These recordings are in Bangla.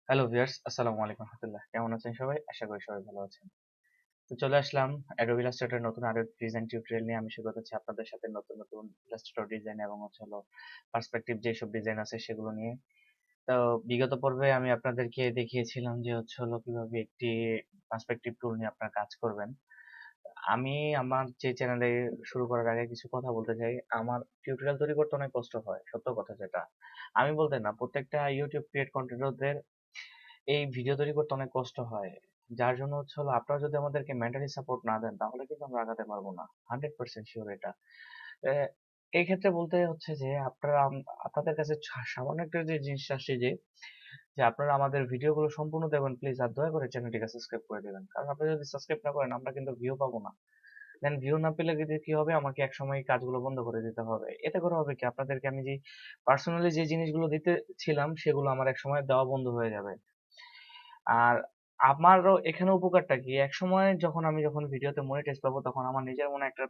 হ্যালো ভিউয়ার্স, আসসালামু আলাইকুম রাহমাতুল্লাহ। কেমন আছেন সবাই? আশা করি সবাই ভালো আছেন। তো চলে আসলাম Adobe Illustrator নতুন আরো ডিজাইন টিউটোরিয়াল নিয়ে। আমি শুরু করছি আপনাদের সাথে নতুন নতুন Illustrator ডিজাইন এবং পার্সপেক্টিভ যেসব ডিজাইন আছে সেগুলো নিয়ে। তো বিগত পর্বে আমি আপনাদেরকে দেখিয়েছিলাম যে কিভাবে একটি পার্সপেক্টিভ টুল নিয়ে আপনারা কাজ করবেন। আমি আমার যে চ্যানেলে শুরু করার আগে কিছু কথা বলতে চাই। আমার টিউটোরিয়াল তৈরি করতে অনেক কষ্ট হয়, সত্য কথা যেটা। আমি বলতে না, প্রত্যেকটা ইউটিউব ক্রিয়েট কন্টেন্টরদের এই ভিডিও তৈরি করতে অনেক কষ্ট হয়। যার জন্য আপনারা যদি আমাদেরকে মেন্টালি সাপোর্ট না দেন তাহলে কিন্তু আমরা আগাতে পারবো না। 100% শিওর এটা। এ, এই ক্ষেত্রে বলতে হচ্ছে যে আপনারা আপনাদের কাছে সামান্য একটা যে জিনিসটা আসছে যে যে আপনারা আমাদের ভিডিওগুলো সম্পূর্ণ দেখবেন প্লিজ, আর দয়া করে চ্যানেলটিকে সাবস্ক্রাইব করে দেবেন। কারণ আপনারা যদি সাবস্ক্রাইব না করেন আমরা কিন্তু ভিউ পাবো না। দেন ভিউ না পেলে কিন্তু কি হবে, আমাকে একসময় এই কাজগুলো বন্ধ করে দিতে হবে। এতে করে হবে কি, আপনাদেরকে আমি যে পার্সোনালি যে জিনিসগুলো দিতেছিলাম সেগুলো আমার একসময় দেওয়া বন্ধ হয়ে যাবে। আর আমারও এখানে উপকারটা কি, একসময় যখন ভিডিওতে মনিটাইজ পাবো তখন আমার নিজের মনে একটা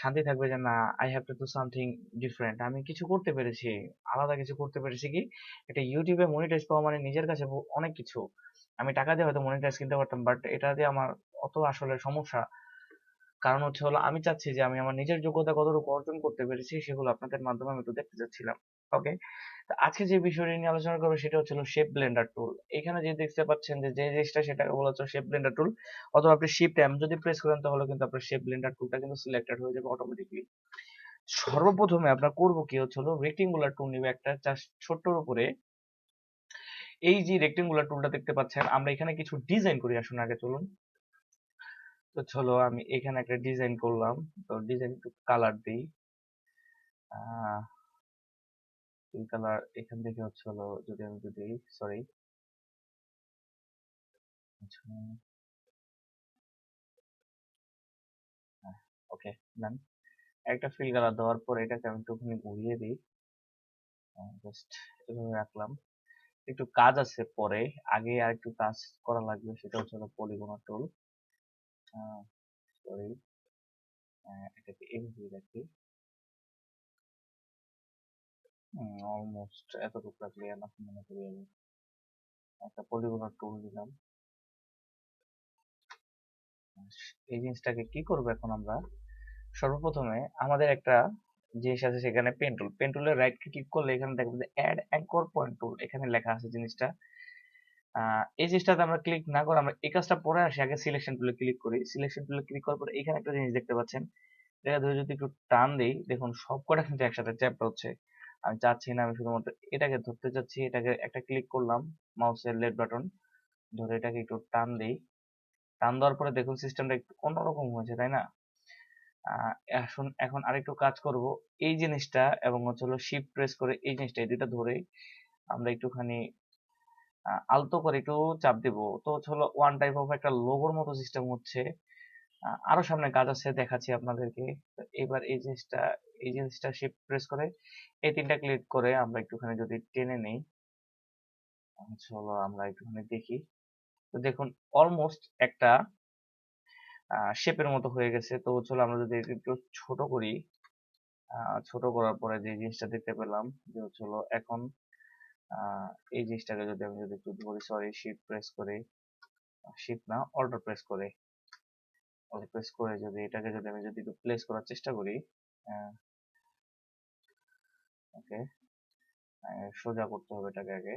শান্তি থাকবে যে না, I have to do something different. আমি কিছু করতে পেরেছি, আলাদা কিছু করতে পেরেছি। কি, এটা ইউটিউবে মনিটাইজ পাওয়া মানে নিজের কাছে অনেক কিছু। আমি টাকা দিয়ে হয়তো মনিটাইজ কিনতে পারতাম, বাট এটা দিয়ে আমার অত আসলে সমস্যা। কারণ আমি চাচ্ছি যে আমি আমার নিজের যোগ্যতা কতটুকু অর্জন করতে পেরেছি সেগুলো আপনাদের মাধ্যমে আমি একটু দেখতে চাচ্ছিলাম। ওকে, তো আজকে যে বিষয়টি নিয়ে আলোচনা করবো সেটা হচ্ছে শেপ ব্লেন্ডার টুল। এখানে যে দেখতে পাচ্ছেন যে যে জিনিসটা, সেটাকে বলা হচ্ছে শেপ ব্লেন্ডার টুল। অথবা আপনি শিফট এম যদি প্রেস করেন তাহলে কিন্তু আপনার শেপ ব্লেন্ডার টুলটা কিন্তু সিলেক্টেড হয়ে যাবে অটোমেটিকলি। সর্বপ্রথমে আপনার করবো কি রেক্টেঙ্গুলার টুল নিবে একটা, জাস্ট ছোট্টর উপরে এই যে রেক্টেঙ্গুলার টুলটা দেখতে পাচ্ছেন, আমরা এখানে কিছু ডিজাইন করি। আসুন আগে চলুন। তো আমি এখানে একটা ডিজাইন করলাম। তো ডিজাইন একটু কালার দিই। এই কালার এখান থেকে যদি আমি যদি সরি, ওকে, ডান। একটা ফিল কালার দেওয়ার পর এটাকে আমি একটুখানি ঘুরিয়ে দিই। জাস্ট এভাবে রাখলাম। একটু কাজ আছে পরে, আগে আর একটু কাজ করা লাগবে, সেটা পলিগন টুল। সরি, এটাকে এভাবে রাখি। অলমোস্ট এতটুকু রাখলে এনাফ মনে করি আমি। একটা পলিগন টুল দিলাম। এই জিনিসটাকে কি করবো এখন আমরা, সর্বপ্রথমে আমাদের একটা জিনিস আছে, সেখানে পেন টুল। পেন টুলের রাইট ক্লিক করলে এখানে দেখবেন যে অ্যাড অ্যাঙ্কর পয়েন্ট টুল, এখানে লেখা আছে জিনিসটা। এই জিনিসটাতে আমরা ক্লিক না করে আমরা এই কাজটা পরে আসি, আগে সিলেকশন টুলে ক্লিক করি। সিলেকশন টুলে ক্লিক করার পরে এখানে একটা জিনিস দেখতে পাচ্ছেন, এটা ধরে যদি একটু টান দেই, দেখুন সবকটা কিন্তু একসাথে চ্যাপ্টা হচ্ছে। আমি চাচ্ছি না, আমি শুধুমাত্র এটাকে ধরতে চাচ্ছি। এটাকে একটা ক্লিক করলাম, মাউসের লেফট বাটন ধরে এটাকে একটু টান দেই। টান দেওয়ার পরে দেখুন সিস্টেমটা একটু অন্যরকম হয়েছে, তাই না? এখন আরেকটু কাজ করব। এই জিনিসটা এবং শিফট প্রেস করে এই জিনিসটা, এই দুইটা ধরে আমরা একটুখানি আলতো করে একটু চাপ দিব। তো ওয়ান টাইপ অফ একটা লোগোর মতো সিস্টেম হচ্ছে। আরো সামনে কাজ আছে, দেখাচ্ছি আপনাদেরকে। তো এবার এই জিনিসটা শিফট প্রেস করে এই তিনটা ক্লিক করে আমরা একটুখানি যদি টেনে নেই, আমরা একটুখানি দেখি। তো দেখুন অলমোস্ট একটা শেপের মতো হয়ে গেছে। তো আমরা যদি একটু ছোট করি, ছোট করার পরে যে জিনিসটা দেখতে পেলাম যে এখন এই জিনিসটাকে যদি আমি একটু ধরি, সরি, শিফট প্রেস করে, শিফট না, অল্টার প্রেস করে যদি এটাকে আমি একটু প্লেস করার চেষ্টা করি। ওকে, সোজা করতে হবে এটাকে আগে।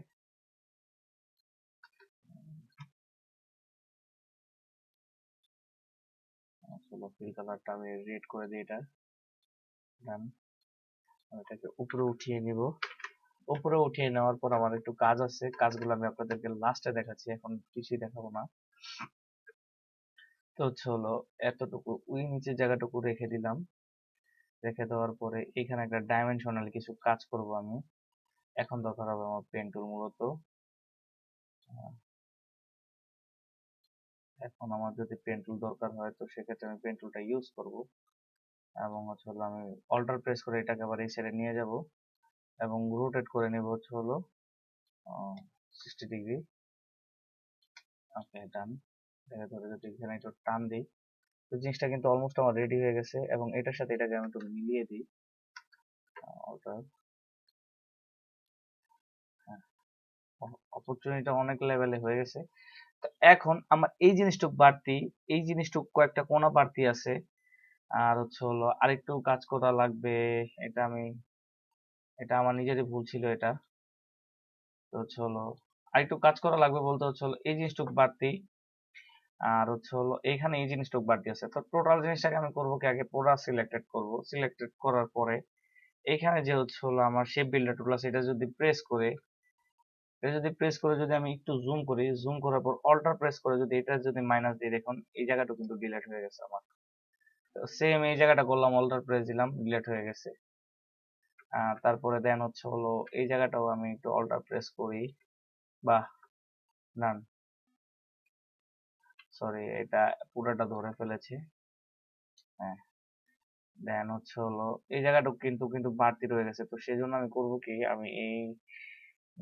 ফিল কালারটা আমি রেড করে দিই, এটা ডান। এটাকে উপরে উঠিয়ে নিব। উপরে উঠিয়ে নেওয়ার পর আমার একটু কাজ আছে, কাজগুলো আমি আপনাদেরকে লাস্টে দেখাচ্ছি, এখন কিছুই দেখাবো না। তো এতটুকু ওই নিচের জায়গাটুকু রেখে দিলাম। রেখে দেওয়ার পরে এখানে একটা ডাইমেনশনাল কিছু কাজ করব আমি। এখন দরকার হবে আমার পেন টুল মূলত। এখন আমার যদি পেন টুল দরকার হয় তো সেক্ষেত্রে আমি পেন টুলটা ইউজ করব। এবং আমি অল্টার প্রেস করে এটাকে আবার এই সাইডে নিয়ে যাব এবং রোটেট করে নেব 60 ডিগ্রি। ওকে, ডান। এটা ধরে যদি এখানে একটু টান দিই, তো জিনিসটা কিন্তু অলমোস্ট আমার রেডি হয়ে গেছে। এবং এটার সাথে এটাকে আমি একটু মিলিয়ে দিই। অল্টার, হ্যাঁ, অপরচুনিটি অনেক লেভেলে হয়ে গেছে। তো এখন আমার এই জিনিসটুক বাড়তি, এই জিনিসটুক কয়েকটা কোণা বাড়তি আছে, আর হচ্ছে হলো আরেকটু কাজ করা লাগবে। এটা আমি, এটা আমার নিজেরই ভুল ছিল এটা। তো হচ্ছে হলো আরেকটু কাজ করা লাগবে বলতে হচ্ছে হলো এই জিনিসটুক বাড়তি, আর হচ্ছে হলো এইখানে এই জিনিসটুক বাড়তি আছে। তো টোটাল জিনিসটাকে আমি করবো কি, আগে পুরা সিলেক্টেড করব। সিলেক্টেড করার পরে এইখানে যে হচ্ছে হলো আমার শেপ বিল্ডার টুল আছে, এটা যদি প্রেস করে, যদি আমি একটু জুম করি, জুম করার পর অল্টার প্রেস করে যদি এটা যদি মাইনাস দিই, দেখুন এই জায়গাটা কিন্তু ডিলিট হয়ে গেছে আমার। সেম এই জায়গাটা করলাম, অল্টার প্রেস দিলাম, ডিলিট হয়ে গেছে। তারপরে দেন হচ্ছে হলো এই জায়গাটাও আমি একটু অল্টার প্রেস করি, বাহ, ডান। সরি, এটা পুরোটা ধরে ফেলেছি। হ্যাঁ, দেন হচ্ছে হলো এই জায়গাটা কিন্তু কিন্তু বাড়তি রয়ে গেছে। তো সেই জন্য আমি করব কি, আমি এই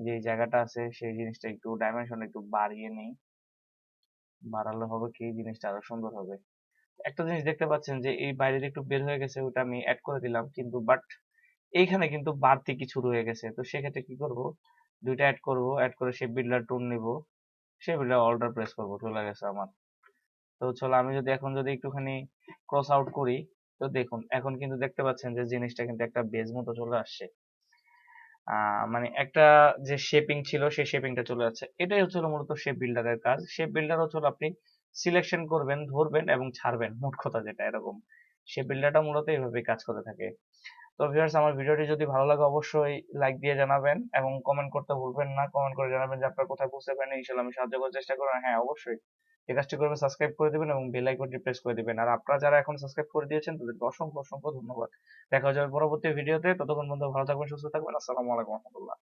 যে জায়গাটা আছে সেই জিনিসটা একটু ডাইমেনশন একটু বাড়িয়ে নিই। বাড়ালে হবে কি, জিনিসটা আরো সুন্দর হবে। একটা জিনিস দেখতে পাচ্ছেন যে এই বাইরে একটু বের হয়ে গেছে, ওটা আমি অ্যাড করে দিলাম, কিন্তু বাট এইখানে কিন্তু বাড়তি কিছু রয়ে গেছে। তো সেক্ষেত্রে কি করব, দুইটা অ্যাড করব, অ্যাড করে শেপ বিল্ডার টুল নিব, শেপ বিল্ডার অল্টার প্রেস করব, চলে গেছে আমার। তো চলো আমি যদি এখন যদি একটুখানি ক্রস আউট করি, তো দেখুন এখন কিন্তু দেখতে পাচ্ছেন যে জিনিসটা কিন্তু একটা বেজ মতো চলে আসছে। মানে একটা যে শেপিং ছিল সেই শেপিংটা চলে যাচ্ছে। এটাই হচ্ছে হলো মূলত শেপ বিল্ডারের কাজ। শেপ বিল্ডার হচ্ছে হলো আপনি সিলেকশন করবেন, ধরবেন এবং ছাড়বেন, মোট কথা যেটা এরকম। শেপ বিল্ডারটা মূলত এইভাবে কাজ করে থাকে। তো ভিউয়ার্স, আমার ভিডিওটি যদি ভালো লাগে অবশ্যই লাইক দিয়ে জানাবেন এবং কমেন্ট করতে ভুলবেন না। কমেন্ট করে জানাবেন যে আপনারা কোথায় বুঝতে পারেন, ইনশাআল্লাহ আমি সাহায্য করার চেষ্টা করব। হ্যাঁ, অবশ্যই এই কাজটি করবেন, সাবস্ক্রাইব করে দিবেন এবং বেল আইকনটি প্রেস করে দিবেন। আর আপনারা যারা এখন সাবস্ক্রাইব করে দিয়েছেন তাদেরকে অসংখ্য অসংখ্য ধন্যবাদ। দেখা যাবে পরবর্তী ভিডিওতে। ততক্ষণ পর্যন্ত ভালো থাকবেন, সুস্থ থাকবেন। আসসালামু আলাইকুম ওয়া রাহমাতুল্লাহ।